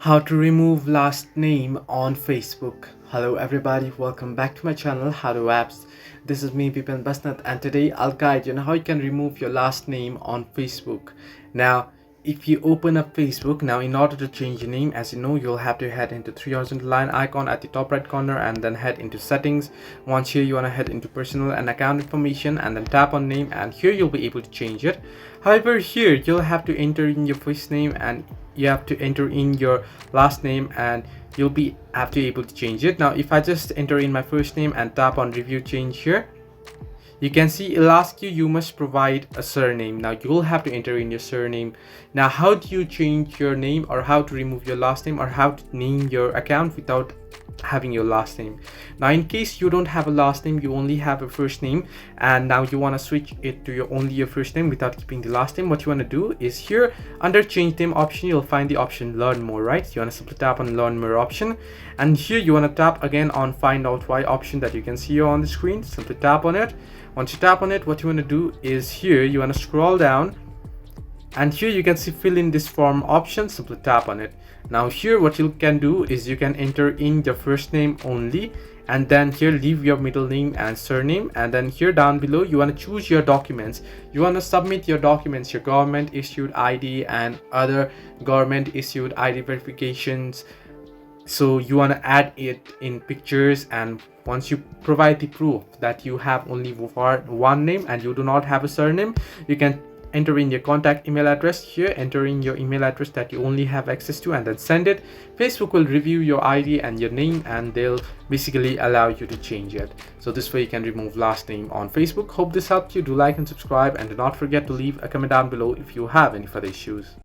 How to remove last name on Facebook. Hello everybody, welcome back to my channel How to Apps. This is me Bipin Basnat, and today I'll guide you on how you can remove your last name on Facebook. Now if you open up Facebook, now in order to change your name, as you know, you'll have to head into three horizontal line icon at the top right corner and then head into settings. Once here you want to head into personal and account information and then tap on name, and here you'll be able to change it. However, here you'll have to enter in your first name and you have to enter in your last name, and you'll be able to change it. Now if I just enter in my first name and tap on review change here, you can see it'll ask you must provide a surname. Now you'll have to enter in your surname. Now how do you change your name, or how to remove your last name, or how to name your account without having your last name? Now in case you don't have a last name, you only have a first name, and now you want to switch it to only your first name without keeping the last name, what you want to do is here under change name option, you'll find the option learn more, right? You want to simply tap on learn more option, and here you want to tap again on find out why option that you can see here on the screen. Simply tap on it. Once you tap on it, what you want to do is here you want to scroll down, and here you can see fill in this form option. Simply tap on it. Now here what you can do is you can enter in your first name only, and then here leave your middle name and surname, and then here down below you want to choose your documents. You want to submit your documents, your government issued ID and other government issued ID verifications. So you want to add it in pictures, and once you provide the proof that you have only one name and you do not have a surname, you can enter in your contact email address here, enter in your email address that you only have access to, and then send it. Facebook will review your ID and your name, and they'll basically allow you to change it. So this way you can remove last name on Facebook. Hope this helped you. Do like and subscribe, and do not forget to leave a comment down below if you have any further issues.